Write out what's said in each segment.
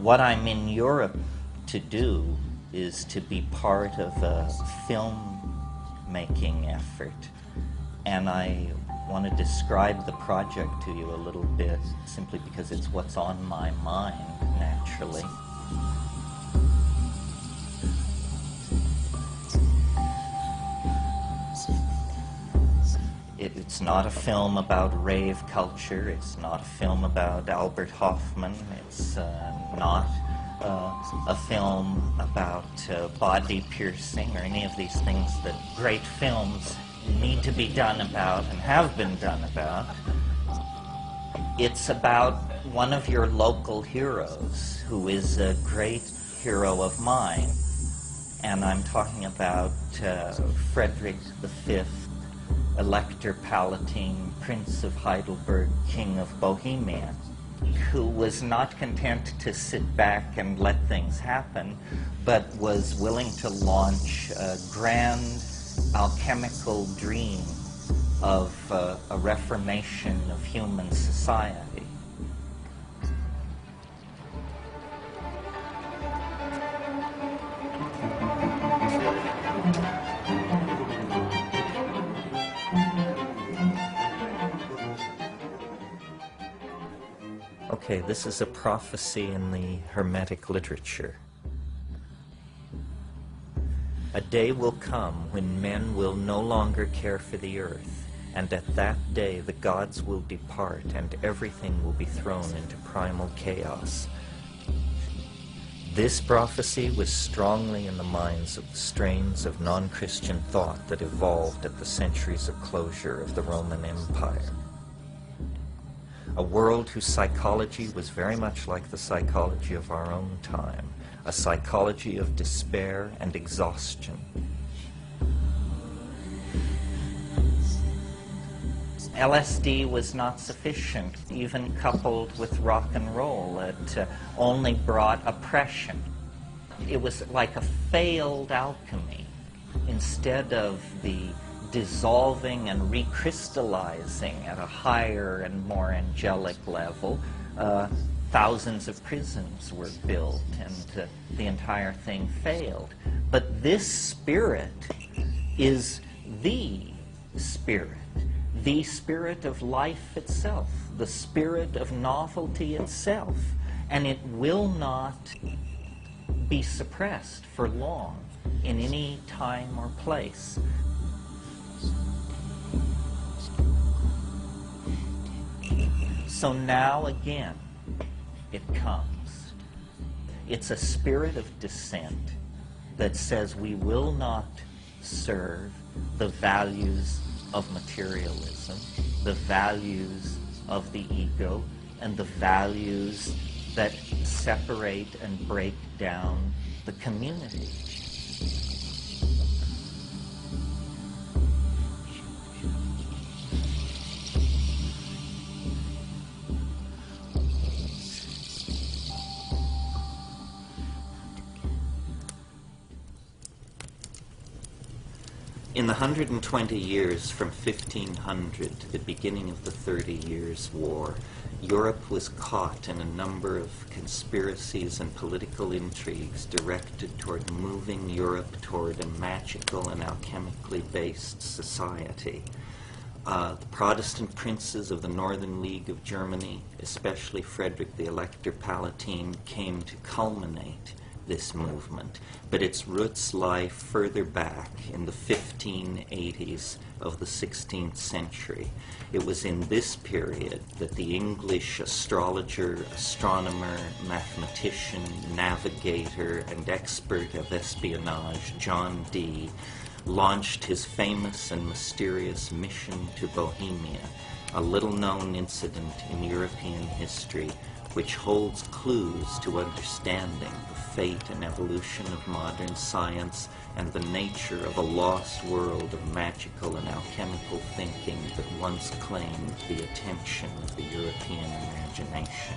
what I'm in Europe to do is to be part of a film-making effort. And I want to describe the project to you a little bit, simply because it's what's on my mind, naturally. It's not a film about rave culture, it's not a film about Albert Hoffman, it's not a film about body piercing or any of these things that great films need to be done about and have been done about. It's about one of your local heroes who is a great hero of mine, and I'm talking about Frederick V, Elector Palatine, Prince of Heidelberg, King of Bohemia, who was not content to sit back and let things happen, but was willing to launch a grand alchemical dream of a reformation of human society. Okay, this is a prophecy in the Hermetic literature. A day will come when men will no longer care for the earth, and at that day the gods will depart and everything will be thrown into primal chaos. This prophecy was strongly in the minds of the strains of non-Christian thought that evolved at the centuries of closure of the Roman Empire. A world whose psychology was very much like the psychology of our own time, a psychology of despair and exhaustion. LSD was not sufficient, even coupled with rock and roll. It only brought oppression. It was like a failed alchemy. Instead of the dissolving and recrystallizing at a higher and more angelic level, thousands of prisons were built and the entire thing failed. But this spirit is the spirit of life itself, the spirit of novelty itself, and it will not be suppressed for long in any time or place. So now again, it comes. It's a spirit of dissent that says we will not serve the values of materialism, the values of the ego, and the values that separate and break down the community. In the 120 years from 1500 to the beginning of the 30 Years' War, Europe was caught in a number of conspiracies and political intrigues directed toward moving Europe toward a magical and alchemically based society. The Protestant princes of the Northern League of Germany, especially Frederick the Elector Palatine, came to culminate this movement, but its roots lie further back in the 1580s of the 16th century. It was in this period that the English astrologer, astronomer, mathematician, navigator, and expert of espionage, John Dee, launched his famous and mysterious mission to Bohemia, a little-known incident in European history which holds clues to understanding the fate and evolution of modern science and the nature of a lost world of magical and alchemical thinking that once claimed the attention of the European imagination.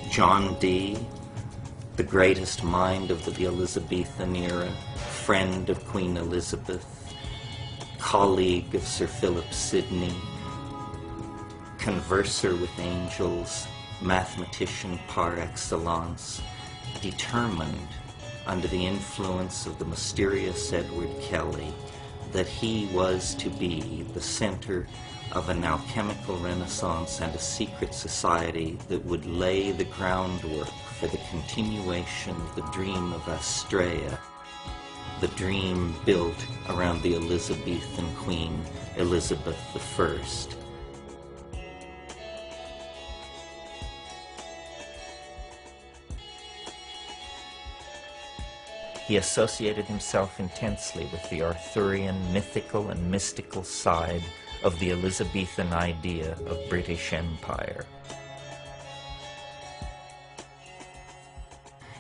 John Dee, the greatest mind of the Elizabethan era, friend of Queen Elizabeth, colleague of Sir Philip Sidney, converser with angels, mathematician par excellence, determined, under the influence of the mysterious Edward Kelly, that he was to be the center of an alchemical renaissance and a secret society that would lay the groundwork for the continuation of the dream of Astrea, the dream built around the Elizabethan Queen Elizabeth I. He associated himself intensely with the Arthurian mythical and mystical side of the Elizabethan idea of British Empire.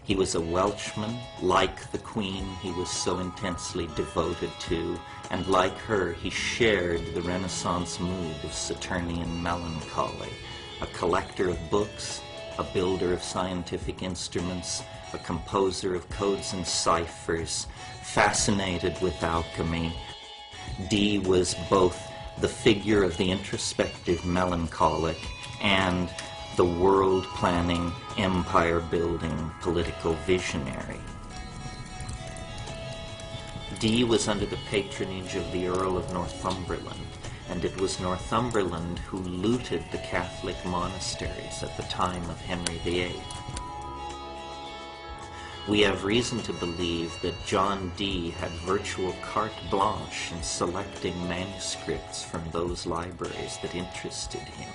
He was a Welshman. Like the Queen, he was so intensely devoted to, and like her, he shared the Renaissance mood of Saturnian melancholy. A collector of books, a builder of scientific instruments, a composer of codes and ciphers, fascinated with alchemy. Dee was both the figure of the introspective melancholic and the world-planning, empire-building political visionary. Dee was under the patronage of the Earl of Northumberland, and it was Northumberland who looted the Catholic monasteries at the time of Henry VIII. We have reason to believe that John Dee had virtual carte blanche in selecting manuscripts from those libraries that interested him.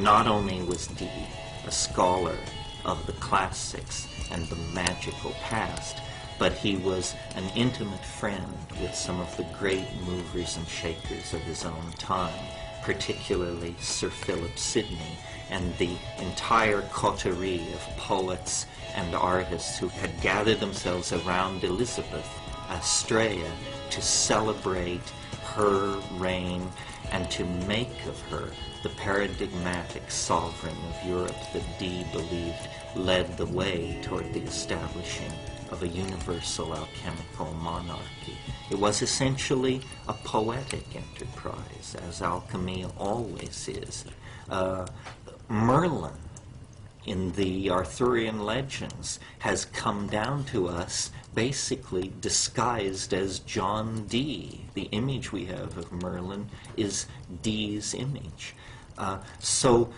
Not only was Dee a scholar of the classics and the magical past, but he was an intimate friend with some of the great movers and shakers of his own time, particularly Sir Philip Sidney and the entire coterie of poets and artists who had gathered themselves around Elizabeth, Astrea, to celebrate her reign and to make of her the paradigmatic sovereign of Europe that Dee believed led the way toward the establishing of a universal alchemical monarchy. It was essentially a poetic enterprise, as alchemy always is. Merlin, in the Arthurian legends, has come down to us basically disguised as John Dee. The image we have of Merlin is Dee's image. So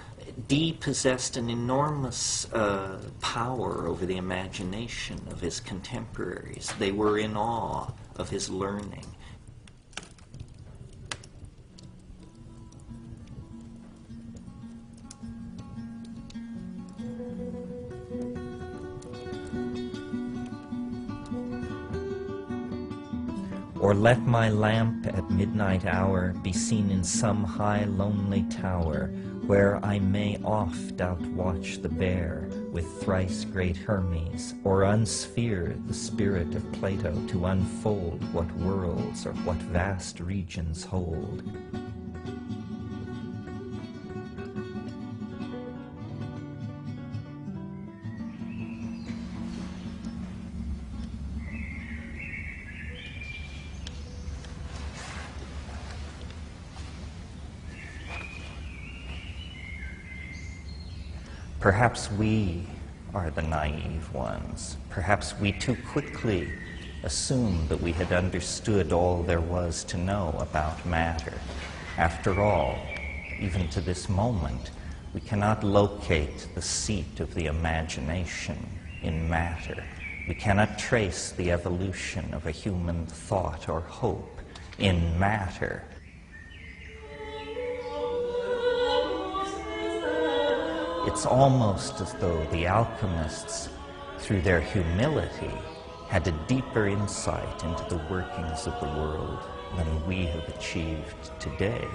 Dee possessed an enormous power over the imagination of his contemporaries. They were in awe of his learning. Or let my lamp at midnight hour be seen in some high lonely tower, where I may oft outwatch the bear with thrice great Hermes, or unsphere the spirit of Plato to unfold what worlds or what vast regions hold. Perhaps we are the naive ones. Perhaps we too quickly assumed that we had understood all there was to know about matter. After all, even to this moment, we cannot locate the seat of the imagination in matter. We cannot trace the evolution of a human thought or hope in matter. It's almost as though the alchemists, through their humility, had a deeper insight into the workings of the world than we have achieved today.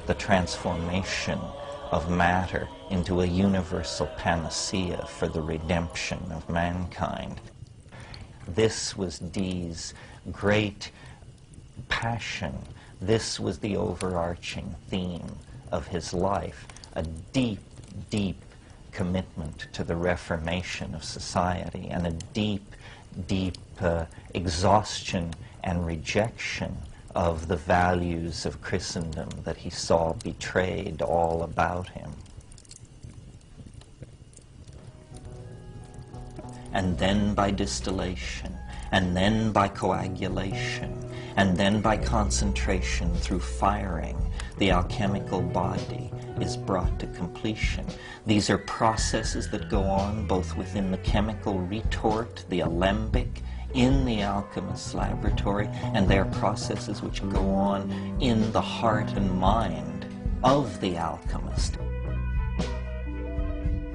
The transformation of matter into a universal panacea for the redemption of mankind. This was Dee's great passion. This was the overarching theme of his life. a deep, deep commitment to the reformation of society, and a deep, deep exhaustion and rejection of the values of Christendom that he saw betrayed all about him. And then by distillation, and then by coagulation, and then by concentration through firing, the alchemical body is brought to completion. These are processes that go on both within the chemical retort, the alembic, in the alchemist's laboratory, and they are processes which go on in the heart and mind of the alchemist.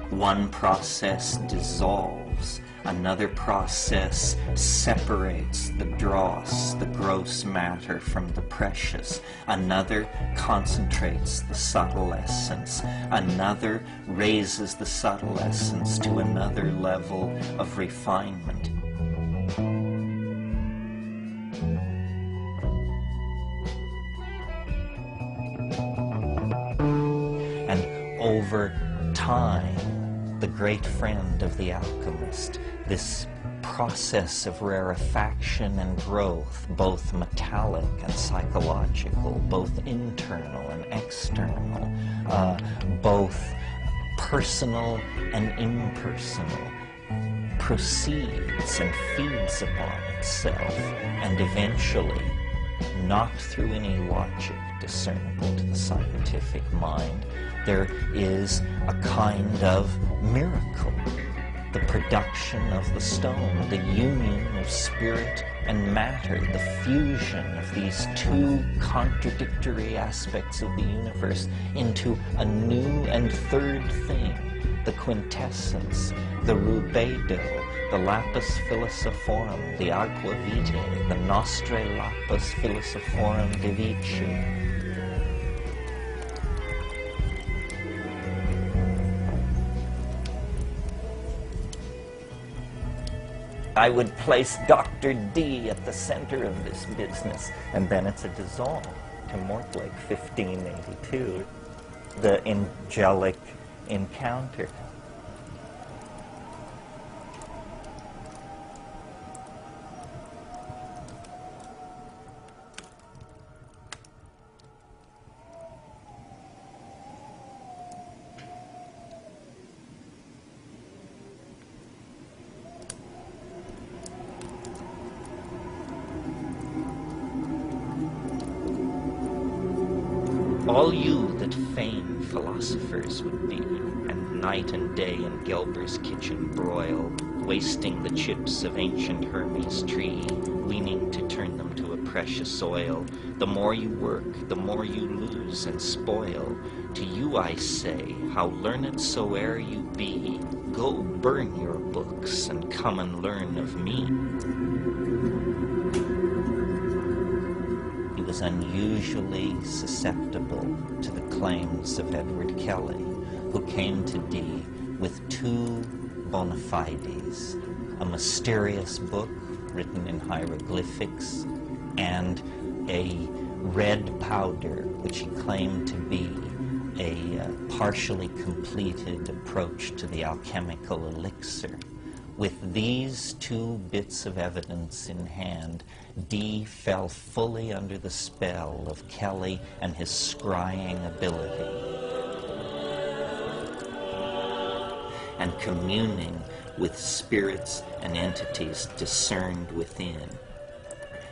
One process dissolves, another process separates the dross, the gross matter, from the precious. Another concentrates the subtle essence. Another raises the subtle essence to another level of refinement. And over time, the great friend of the alchemist, this process of rarefaction and growth, both metallic and psychological, both internal and external, both personal and impersonal, proceeds and feeds upon itself, and eventually, not through any logic discernible to the scientific mind, there is a kind of miracle, the production of the stone, the union of spirit and matter, the fusion of these two contradictory aspects of the universe into a new and third thing, the quintessence, the rubedo, the lapis philosophorum, the aqua vitae, the nostre lapis philosophorum de vici. I would place Dr. D at the center of this business, and then it's a dissolve to Mortlake, 1582, the angelic encounter. All you that fain philosophers would be, and night and day in Gelber's kitchen broil, wasting the chips of ancient Hermes' tree, weaning to turn them to a precious oil. The more you work, the more you lose and spoil. To you I say, how learned soe'er you be, go burn your books and come and learn of me. He was unusually susceptible to the claims of Edward Kelly, who came to Dee with two bona fides, a mysterious book written in hieroglyphics and a red powder which he claimed to be a partially completed approach to the alchemical elixir. With these two bits of evidence in hand, Dee fell fully under the spell of Kelly and his scrying ability. And communing with spirits and entities discerned within,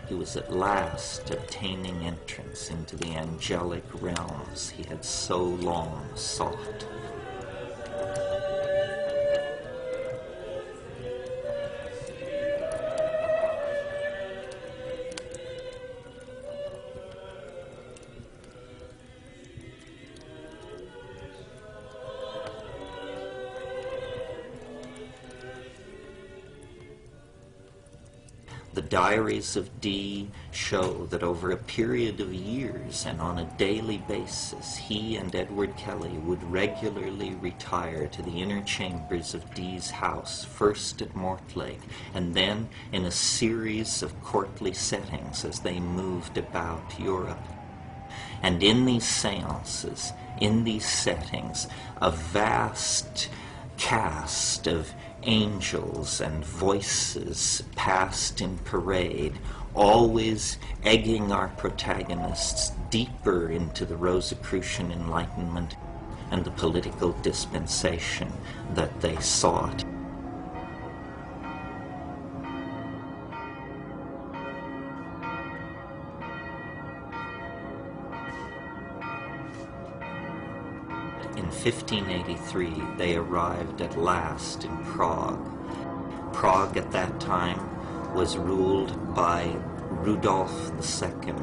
he was at last obtaining entrance into the angelic realms he had so long sought. The diaries of Dee show that over a period of years and on a daily basis, he and Edward Kelly would regularly retire to the inner chambers of Dee's house, first at Mortlake, and then in a series of courtly settings as they moved about Europe. And in these seances, in these settings, a vast cast of angels and voices passed in parade, always egging our protagonists deeper into the Rosicrucian Enlightenment and the political dispensation that they sought. In 1583, they arrived at last in Prague. Prague at that time was ruled by Rudolf II,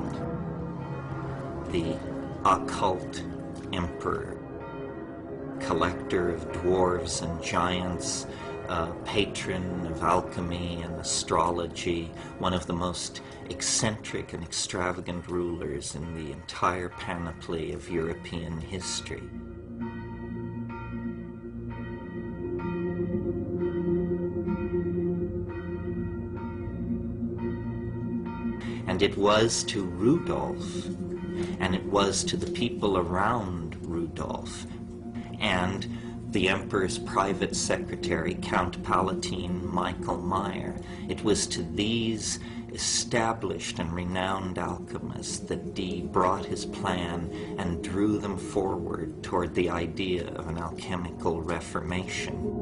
the occult emperor, collector of dwarves and giants, patron of alchemy and astrology, one of the most eccentric and extravagant rulers in the entire panoply of European history. And it was to Rudolf, and it was to the people around Rudolf, and the emperor's private secretary, Count Palatine Michael Meyer, it was to these established and renowned alchemists that Dee brought his plan and drew them forward toward the idea of an alchemical reformation.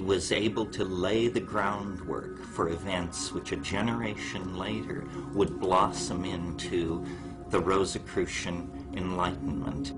Was able to lay the groundwork for events which a generation later would blossom into the Rosicrucian Enlightenment.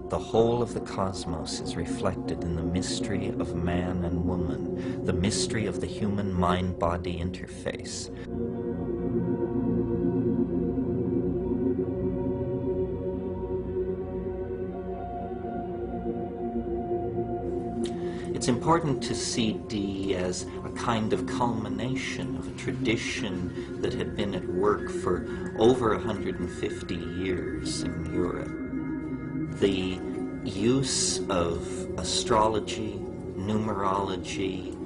The whole of the cosmos is reflected in the mystery of man and woman, the mystery of the human mind-body interface. It's important to see Dee as a kind of culmination of a tradition that had been at work for over 150 years in Europe. The use of astrology, numerology,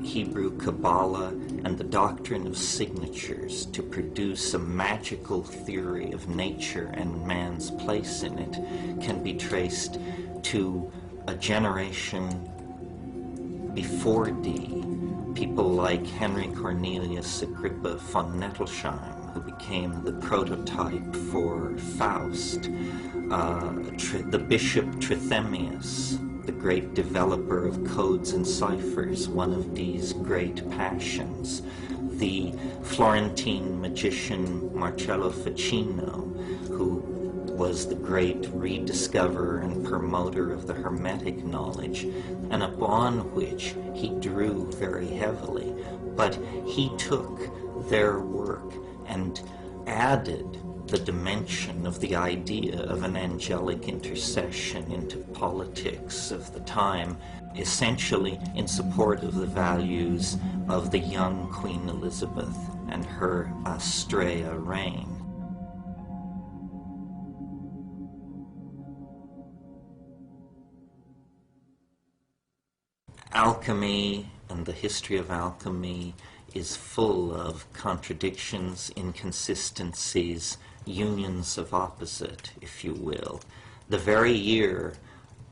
Hebrew Kabbalah, and the doctrine of signatures to produce a magical theory of nature and man's place in it can be traced to a generation before Dee. People like Henry Cornelius Agrippa von Nettelsheim, who became the prototype for Faust, the Bishop Trithemius, the great developer of codes and ciphers, one of Dee's great passions, the Florentine magician Marcello Ficino, who was the great rediscoverer and promoter of the Hermetic knowledge, and upon which he drew very heavily. But he took their work and added the dimension of the idea of an angelic intercession into politics of the time, essentially in support of the values of the young Queen Elizabeth and her Astrea reign. Alchemy and the history of alchemy is full of contradictions, inconsistencies, unions of opposite, if you will. The very year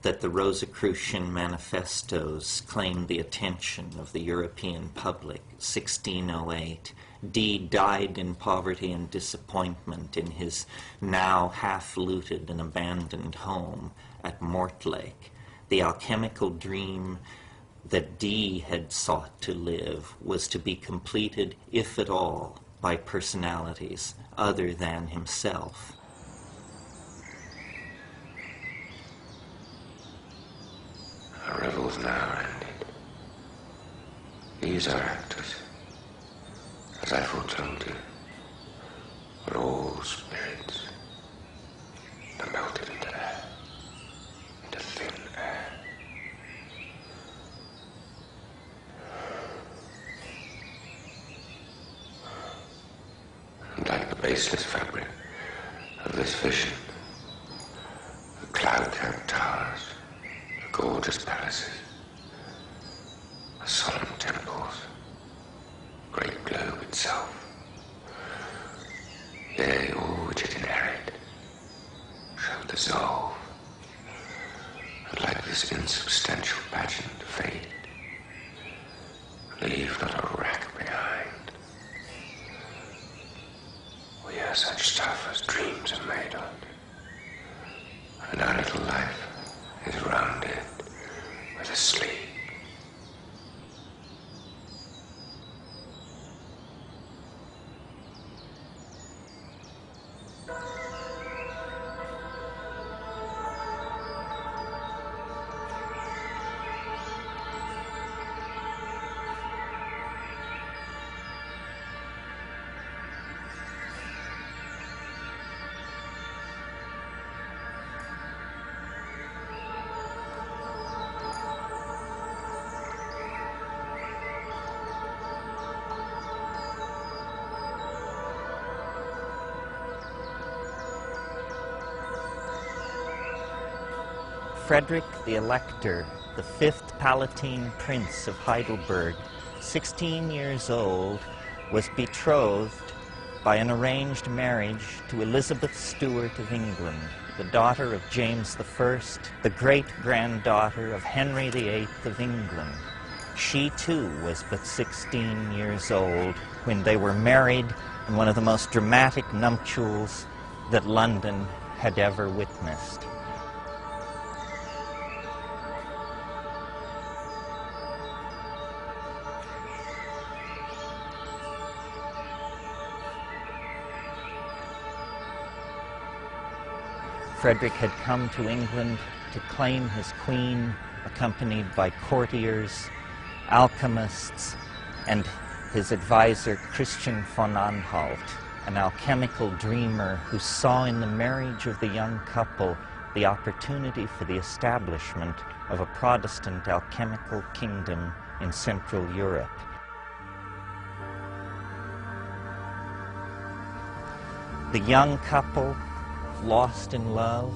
that the Rosicrucian manifestos claimed the attention of the European public, 1608, Dee died in poverty and disappointment in his now half-looted and abandoned home at Mortlake. The alchemical dream that Dee had sought to live was to be completed, if at all, by personalities other than himself. Our revels now are ended. These are actors, as I foretold you, but all spirits are melted into air, into thin air. And like the baseless fabric of this vision, the cloud-capped towers, the gorgeous palaces, the solemn temples, the great globe itself, yea, all which it inherit, shall dissolve, and like this insubstantial pageant fade, leave not a wreck behind. We are such stuff as dreams are made on, and our little life is rounded with a sleep. Frederick the Elector, the 5th Palatine Prince of Heidelberg, 16 years old, was betrothed by an arranged marriage to Elizabeth Stuart of England, the daughter of James I, the great-granddaughter of Henry VIII of England. She too was but 16 years old when they were married in one of the most dramatic nuptials that London had ever witnessed. Frederick had come to England to claim his queen, accompanied by courtiers, alchemists, and his advisor Christian von Anhalt, an alchemical dreamer who saw in the marriage of the young couple the opportunity for the establishment of a Protestant alchemical kingdom in Central Europe. The young couple, lost in love,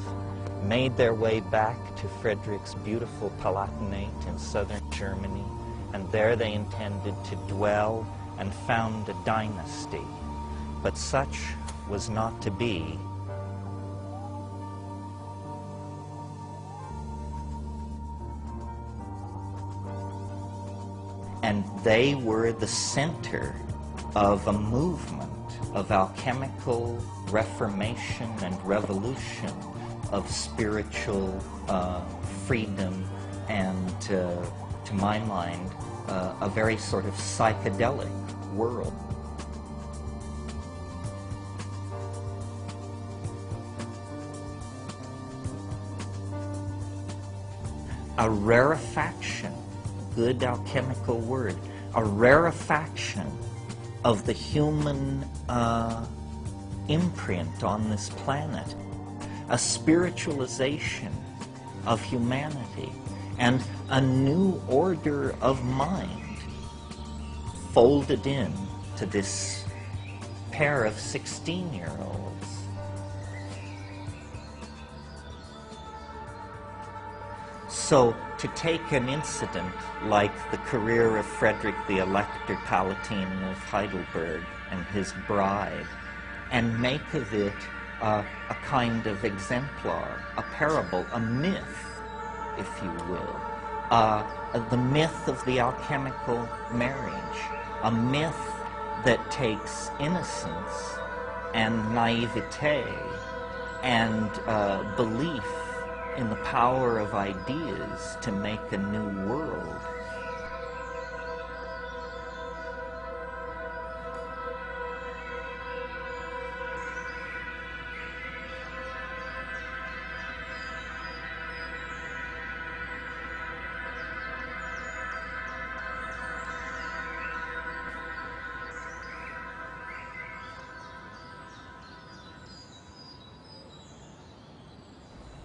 made their way back to Frederick's beautiful Palatinate in southern Germany, and there they intended to dwell and found a dynasty. But such was not to be. And they were the center of a movement of alchemical reformation and revolution, of spiritual freedom, and to my mind, a very sort of psychedelic world. A rarefaction, good alchemical word, a rarefaction of the human imprint on this planet, a spiritualization of humanity, and a new order of mind folded in to this pair of 16-year-olds. So to take an incident like the career of Frederick the Elector Palatine of Heidelberg and his bride, and make of it a kind of exemplar, a parable, a myth, if you will, the myth of the alchemical marriage, a myth that takes innocence and naivete and belief in the power of ideas to make a new world.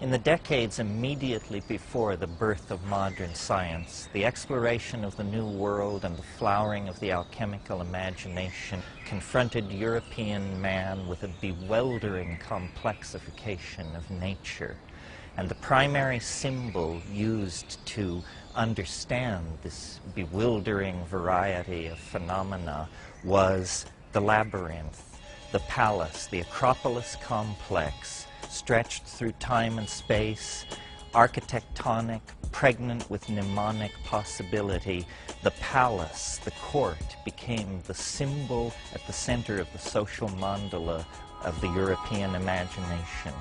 In the decades immediately before the birth of modern science, the exploration of the New World and the flowering of the alchemical imagination confronted European man with a bewildering complexification of nature. And the primary symbol used to understand this bewildering variety of phenomena was the labyrinth, the palace, the Acropolis complex, stretched through time and space, architectonic, pregnant with mnemonic possibility. The palace, the court, became the symbol at the center of the social mandala of the European imagination,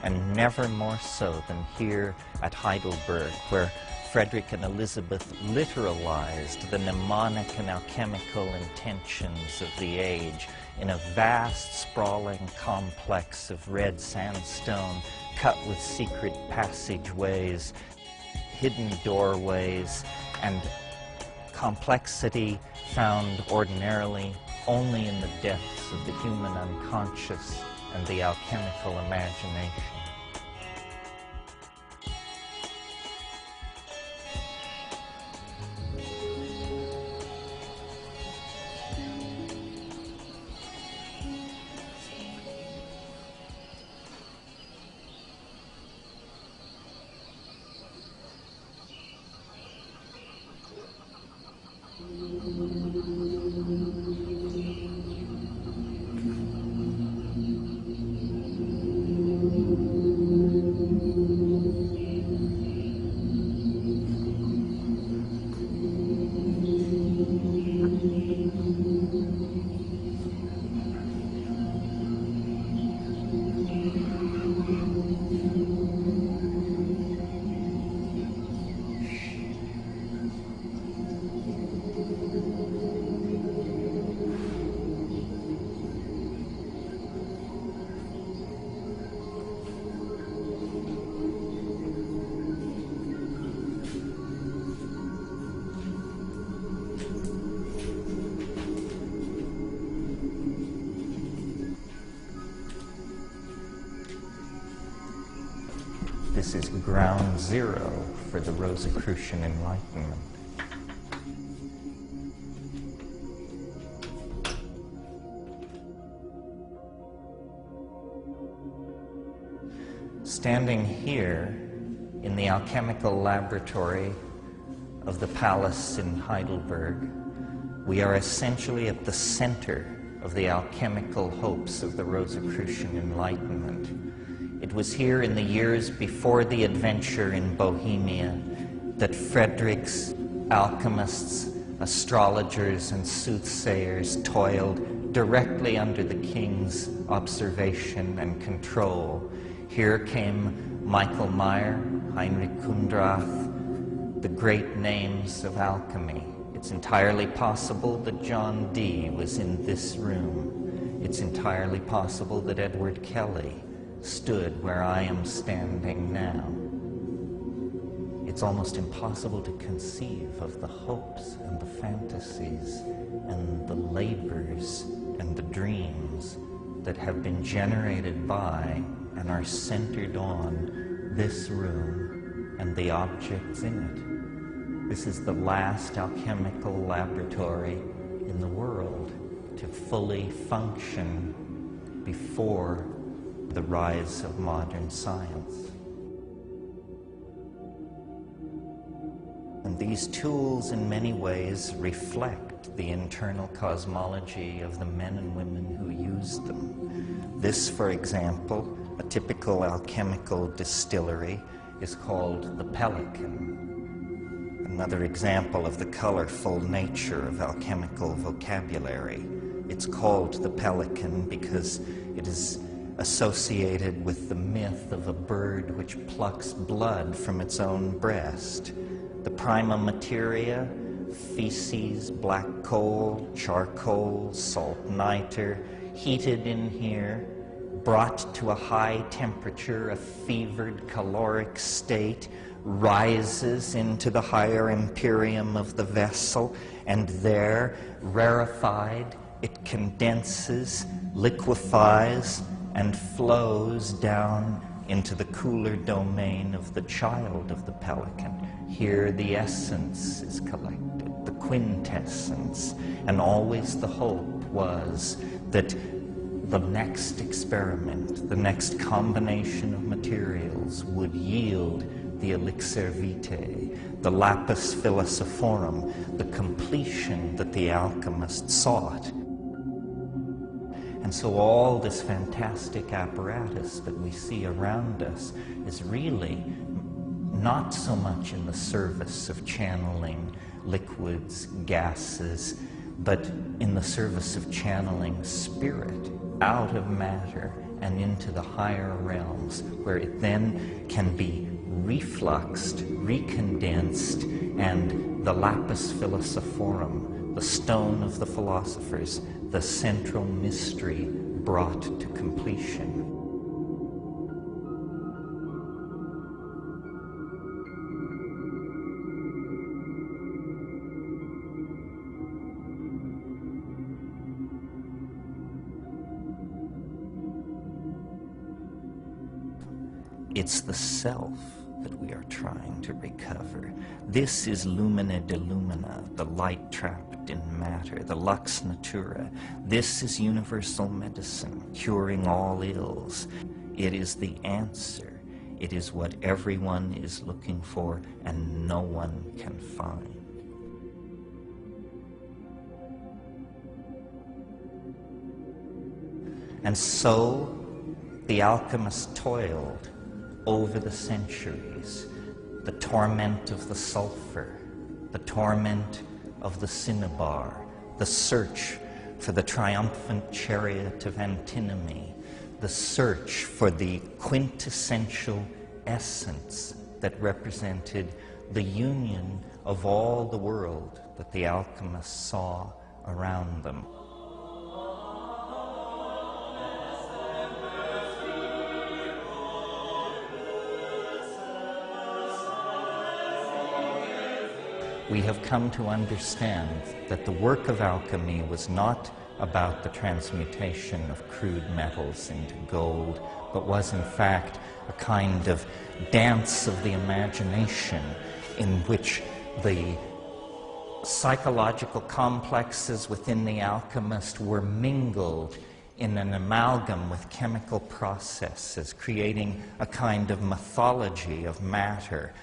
and never more so than here at Heidelberg, where Frederick and Elizabeth literalized the mnemonic and alchemical intentions of the age in a vast, sprawling complex of red sandstone cut with secret passageways, hidden doorways, and complexity found ordinarily only in the depths of the human unconscious and the alchemical imagination. This is ground zero for the Rosicrucian Enlightenment. Standing here in the alchemical laboratory of the palace in Heidelberg, we are essentially at the center of the alchemical hopes of the Rosicrucian Enlightenment. It was here in the years before the adventure in Bohemia that Frederick's alchemists, astrologers, and soothsayers toiled directly under the king's observation and control. Here came Michael Meyer, Heinrich Kundrath, the great names of alchemy. It's entirely possible that John Dee was in this room. It's entirely possible that Edward Kelly stood where I am standing now. It's almost impossible to conceive of the hopes and the fantasies and the labors and the dreams that have been generated by and are centered on this room and the objects in it. This is the last alchemical laboratory in the world to fully function before the rise of modern science. And these tools in many ways reflect the internal cosmology of the men and women who used them. This, for example, a typical alchemical distillery, is called the Pelican. Another example of the colorful nature of alchemical vocabulary. It's called the Pelican because it is associated with the myth of a bird which plucks blood from its own breast. The prima materia, feces, black coal, charcoal, salt niter, heated in here, brought to a high temperature, a fevered caloric state, rises into the higher empyreum of the vessel, and there, rarefied, it condenses, liquefies, and flows down into the cooler domain of the child of the pelican. Here the essence is collected, the quintessence, and always the hope was that the next experiment, the next combination of materials would yield the elixir vitae, the lapis philosophorum, the completion that the alchemist sought. And so all this fantastic apparatus that we see around us is really not so much in the service of channeling liquids, gases, but in the service of channeling spirit out of matter and into the higher realms, where it then can be refluxed, recondensed, and the lapis philosophorum, the stone of the philosophers, the central mystery brought to completion. It's the self that we are trying to recover. This is lumina de lumina, the light trapped in matter, the lux natura. This is universal medicine, curing all ills. It is the answer. It is what everyone is looking for and no one can find. And so the alchemist toiled over the centuries, the torment of the sulfur, the torment of the cinnabar, the search for the triumphant chariot of antinomy, the search for the quintessential essence that represented the union of all the world that the alchemists saw around them. We have come to understand that the work of alchemy was not about the transmutation of crude metals into gold, but was in fact a kind of dance of the imagination in which the psychological complexes within the alchemist were mingled in an amalgam with chemical processes, creating a kind of mythology of matter,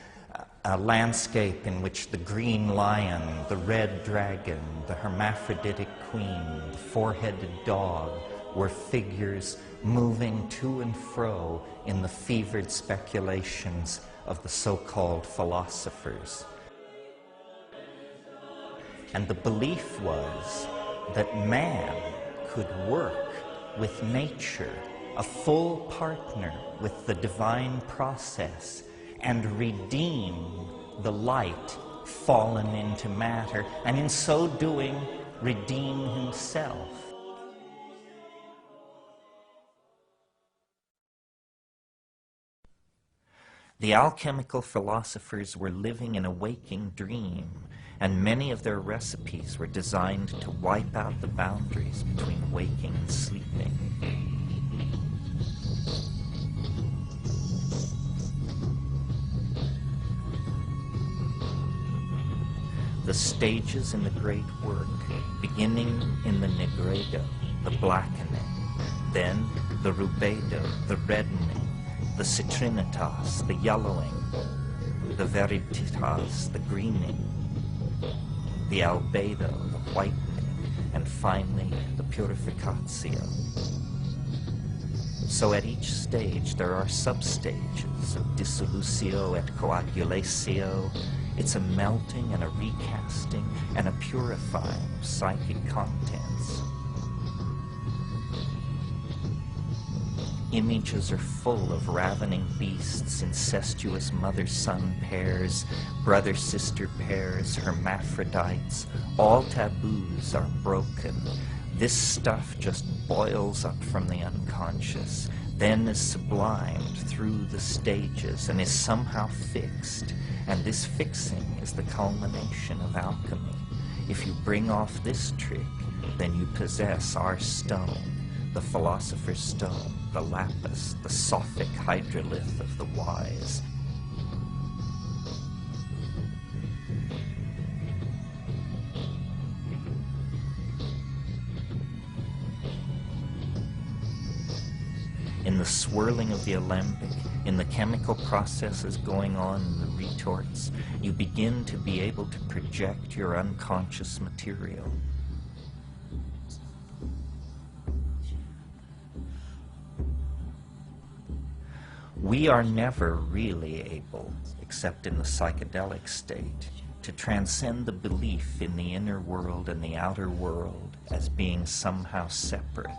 a landscape in which the green lion, the red dragon, the hermaphroditic queen, the four-headed dog were figures moving to and fro in the fevered speculations of the so-called philosophers. And the belief was that man could work with nature, a full partner with the divine process, and redeem the light fallen into matter, and in so doing, redeem himself. The alchemical philosophers were living in a waking dream, and many of their recipes were designed to wipe out the boundaries between waking and sleeping. The stages in the great work, beginning in the negredo, the blackening, then the rubedo, the reddening, the citrinitas, the yellowing, the veriditas, the greening, the albedo, the whitening, and finally the purificatio. So at each stage there are substages of dissolutio et coagulatio. It's a melting and a recasting and a purifying of psychic contents. images are full of ravening beasts, incestuous mother-son pairs, brother-sister pairs, hermaphrodites. All taboos are broken. This stuff just boils up from the unconscious, then is sublimed through the stages and is somehow fixed. And this fixing is the culmination of alchemy. If you bring off this trick, then you possess our stone, the philosopher's stone, the lapis, the sophic hydrolith of the wise. In the swirling of the alembic, in the chemical processes going on in the retorts, you begin to be able to project your unconscious material. We are never really able, except in the psychedelic state, to transcend the belief in the inner world and the outer world as being somehow separate.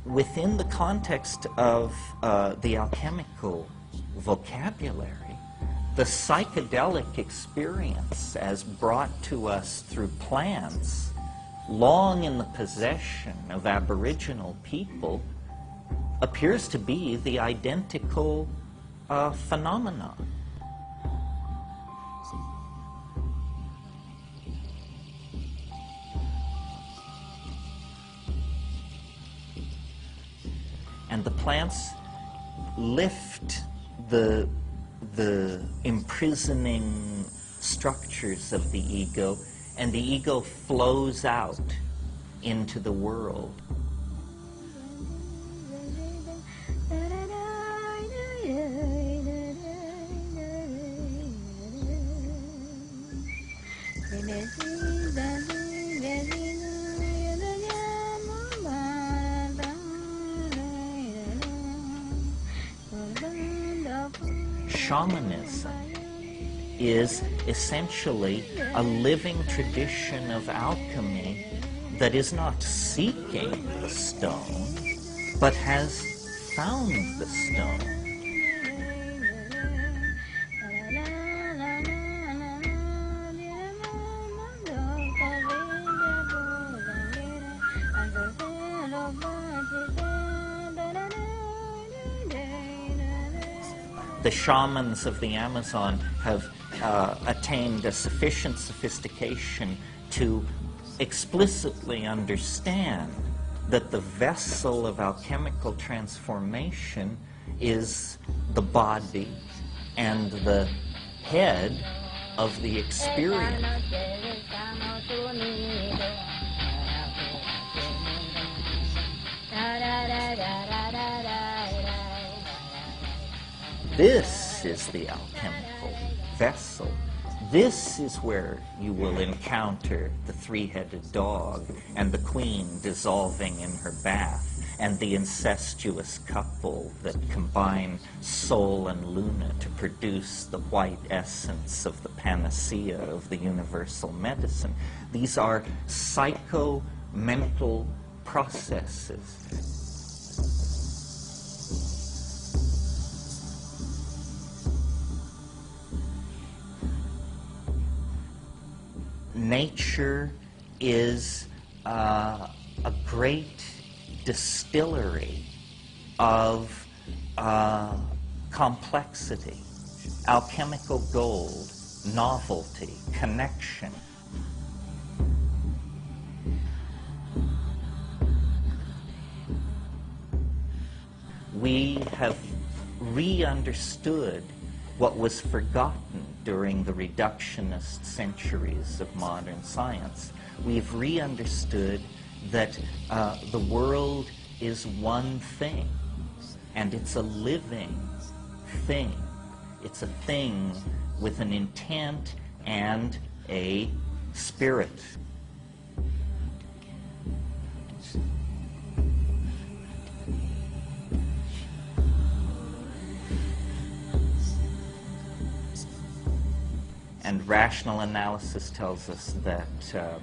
Within the context of the alchemical vocabulary, the psychedelic experience as brought to us through plants, long in the possession of Aboriginal people, appears to be the identical phenomenon. And the plants lift the imprisoning structures of the ego, and the ego flows out into the world. Shamanism is essentially a living tradition of alchemy that is not seeking the stone, but has found the stone. The shamans of the Amazon have attained a sufficient sophistication to explicitly understand that the vessel of alchemical transformation is the body and the head of the experience. This is the alchemical vessel. This is where you will encounter the three-headed dog and the queen dissolving in her bath and the incestuous couple that combine Sol and Luna to produce the white essence of the panacea of the universal medicine. These are psycho-mental processes. Nature is a great distillery of complexity, alchemical gold, novelty, connection. We have re-understood what was forgotten during the reductionist centuries of modern science. We've re-understood that the world is one thing, and it's a living thing. It's a thing with an intent and a spirit. And rational analysis tells us that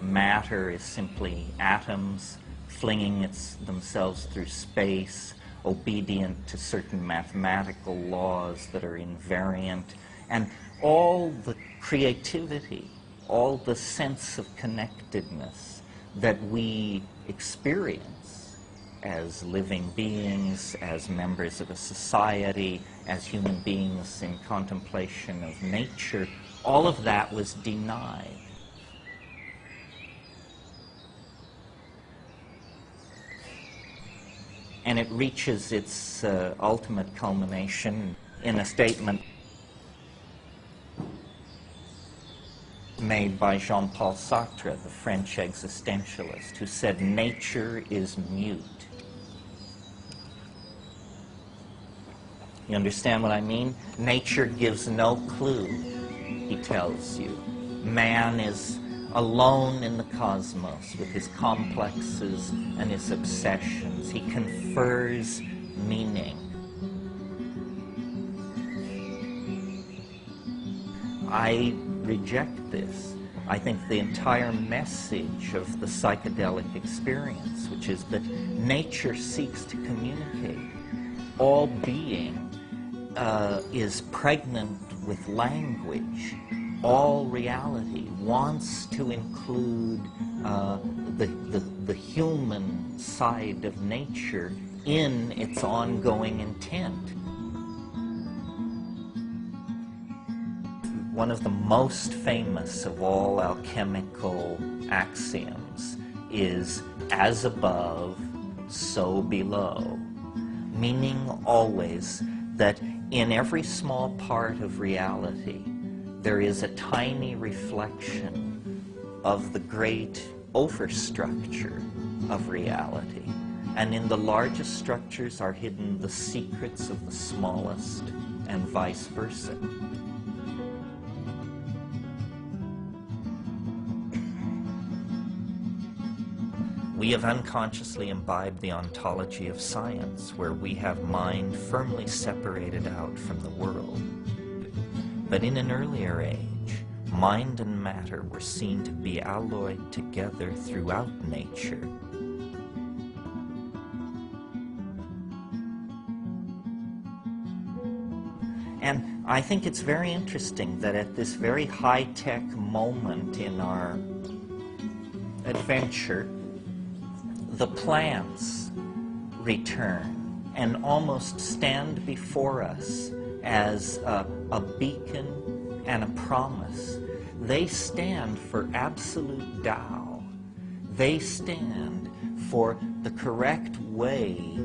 matter is simply atoms flinging themselves through space, obedient to certain mathematical laws that are invariant. And all the creativity, all the sense of connectedness that we experience as living beings, as members of a society, as human beings in contemplation of nature, all of that was denied. And it reaches its ultimate culmination in a statement made by Jean-Paul Sartre, the French existentialist, who said, "Nature is mute." You understand what I mean? Nature gives no clue, he tells you. Man is alone in the cosmos with his complexes and his obsessions. He confers meaning. I reject this. I think the entire message of the psychedelic experience, which is that nature seeks to communicate. All being is pregnant with language. All reality wants to include the human side of nature in its ongoing intent. One of the most famous of all alchemical axioms is "as above, so below," meaning always that in every small part of reality there is a tiny reflection of the great overstructure of reality. And in the largest structures are hidden the secrets of the smallest, and vice versa. We have unconsciously imbibed the ontology of science, where we have mind firmly separated out from the world. But in an earlier age, mind and matter were seen to be alloyed together throughout nature. And I think it's very interesting that at this very high-tech moment in our adventure, the plants return and almost stand before us as a beacon and a promise. They stand for absolute Tao. They stand for the correct way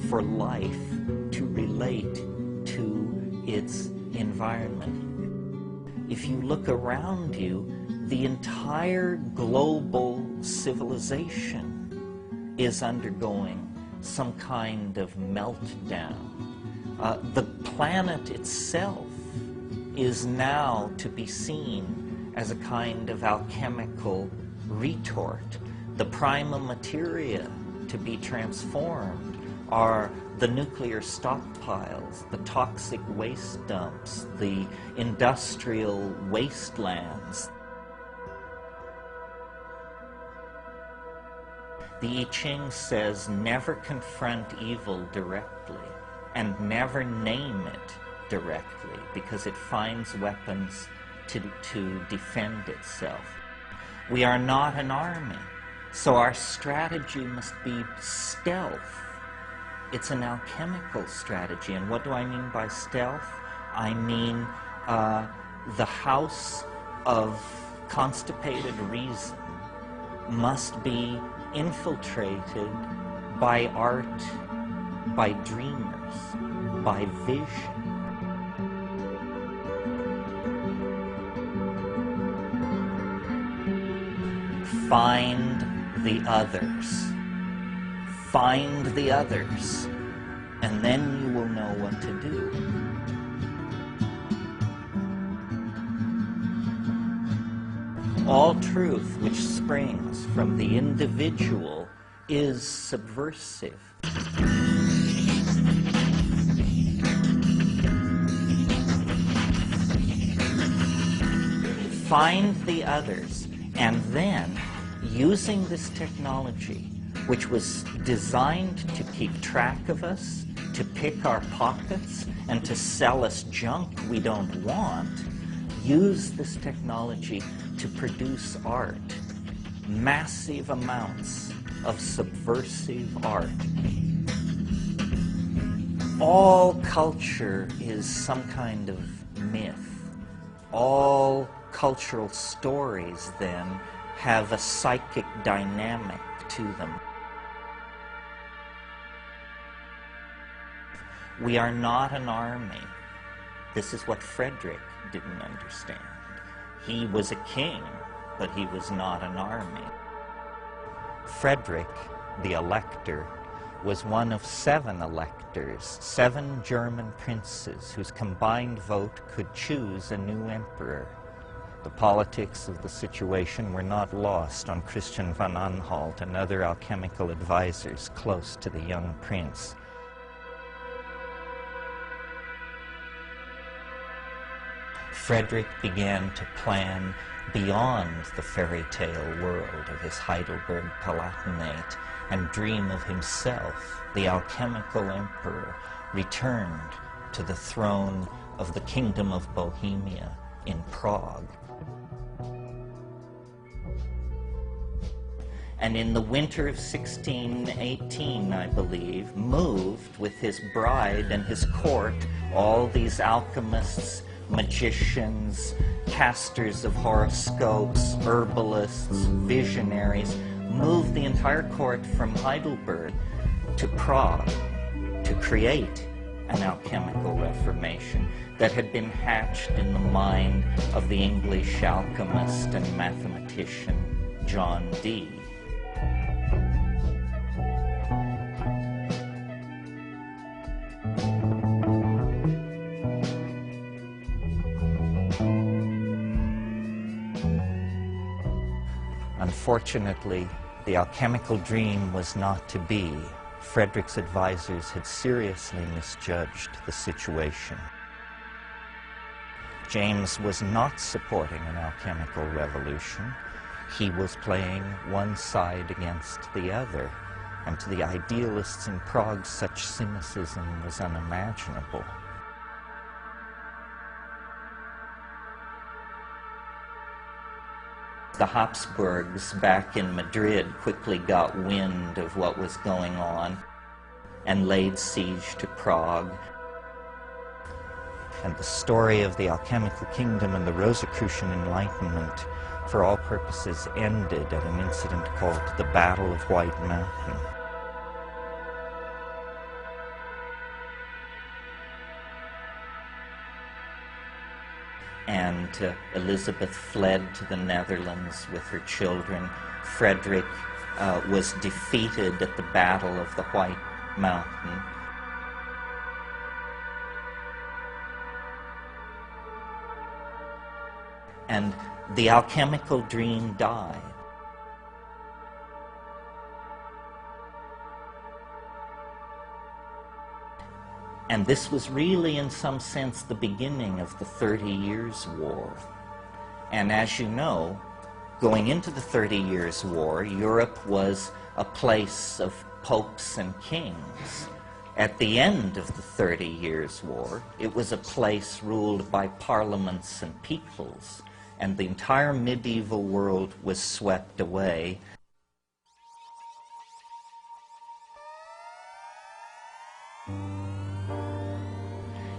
for life to relate to its environment. If you look around you, the entire global civilization is undergoing some kind of meltdown. The planet itself is now to be seen as a kind of alchemical retort. The prima materia to be transformed are the nuclear stockpiles, the toxic waste dumps, the industrial wastelands. The I Ching says, never confront evil directly and never name it directly, because it finds weapons to defend itself. We are not an army, so our strategy must be stealth. It's an alchemical strategy. And what do I mean by stealth? I mean the house of constipated reason must be infiltrated by art, by dreamers, by vision. Find the others. Find the others, and then you will know what to do. All truth which springs from the individual is subversive. find the others, and then, using this technology, which was designed to keep track of us, to pick our pockets, and to sell us junk we don't want, use this technology to produce art. Massive amounts of subversive art. All culture is some kind of myth. All cultural stories, then, have a psychic dynamic to them. We are not an army. This is what Frederick didn't understand. He was a king, but he was not an army. Frederick, the elector, was one of 7 electors, 7 German princes whose combined vote could choose a new emperor. The politics of the situation were not lost on Christian von Anhalt and other alchemical advisors close to the young prince. Frederick began to plan beyond the fairy tale world of his Heidelberg Palatinate and dream of himself, the alchemical emperor, returned to the throne of the Kingdom of Bohemia in Prague. And in the winter of 1618, I believe, moved with his bride and his court, all these alchemists, magicians, casters of horoscopes, herbalists, visionaries, moved the entire court from Heidelberg to Prague to create an alchemical reformation that had been hatched in the mind of the English alchemist and mathematician John Dee. Unfortunately, the alchemical dream was not to be. Frederick's advisors had seriously misjudged the situation. James was not supporting an alchemical revolution. He was playing one side against the other, and to the idealists in Prague, such cynicism was unimaginable. The Habsburgs back in Madrid quickly got wind of what was going on and laid siege to Prague. And the story of the alchemical kingdom and the Rosicrucian Enlightenment, for all purposes, ended at an incident called the Battle of White Mountain. And Elizabeth fled to the Netherlands with her children. Frederick was defeated at the Battle of the White Mountain. And the alchemical dream died. And this was really, in some sense, the beginning of the 30 Years' War. And as you know, going into the 30 Years' War, Europe was a place of popes and kings. At the end of the 30 Years' War, it was a place ruled by parliaments and peoples, and the entire medieval world was swept away.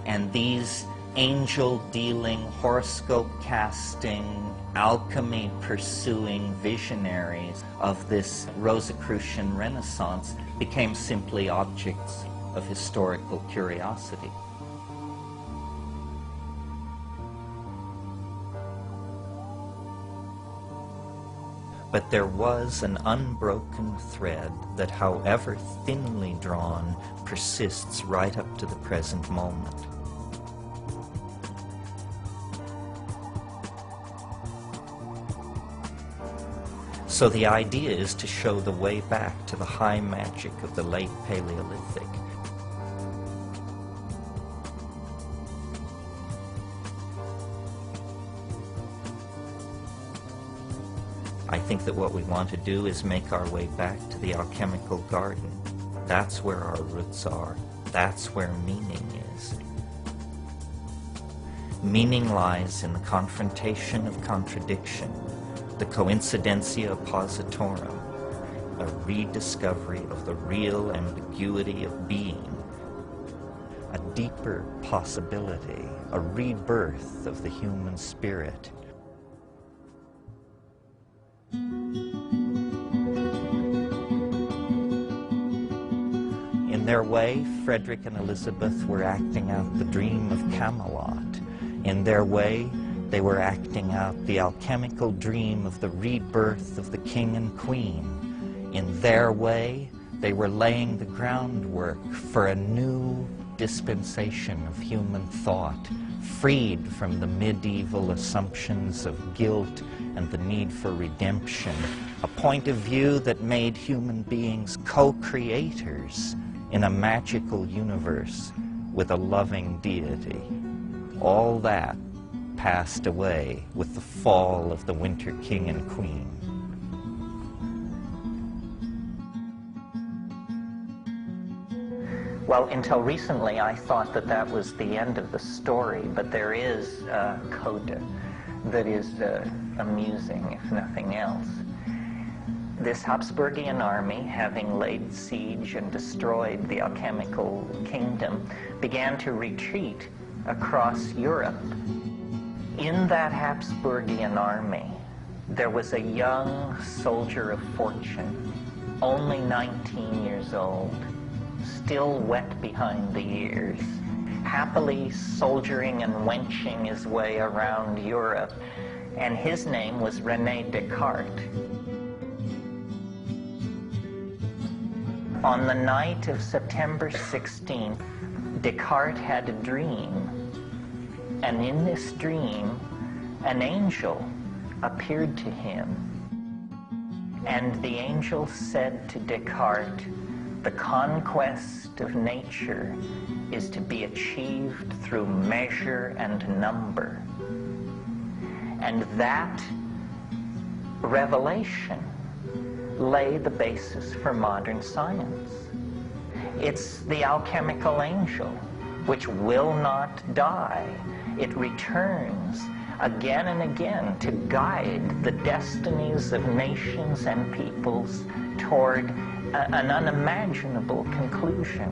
And these angel-dealing, horoscope-casting, alchemy-pursuing visionaries of this Rosicrucian Renaissance became simply objects of historical curiosity. But there was an unbroken thread that, however thinly drawn, persists right up to the present moment. So the idea is to show the way back to the high magic of the late Paleolithic. I think that what we want to do is make our way back to the alchemical garden. That's where our roots are. That's where meaning is. Meaning lies in the confrontation of contradiction, the Coincidencia Oppositorum, a rediscovery of the real ambiguity of being, a deeper possibility, a rebirth of the human spirit. In their way, Frederick and Elizabeth were acting out the dream of Camelot. In their way, they were acting out the alchemical dream of the rebirth of the king and queen. In their way, they were laying the groundwork for a new dispensation of human thought, freed from the medieval assumptions of guilt and the need for redemption, a point of view that made human beings co-creators in a magical universe with a loving deity. All that passed away with the fall of the Winter King and Queen. Well, until recently, I thought that that was the end of the story, but there is a coda that is amusing, if nothing else. This Habsburgian army, having laid siege and destroyed the alchemical kingdom, began to retreat across Europe. In that Habsburgian army, there was a young soldier of fortune, only 19 years old, still wet behind the ears, happily soldiering and wenching his way around Europe, and his name was René Descartes. On the night of September 16th, Descartes had a dream, and in this dream, an angel appeared to him, and the angel said to Descartes, "The conquest of nature is to be achieved through measure and number." And that revelation lay the basis for modern science. It's the alchemical angel, which will not die. It returns again and again to guide the destinies of nations and peoples toward an unimaginable conclusion.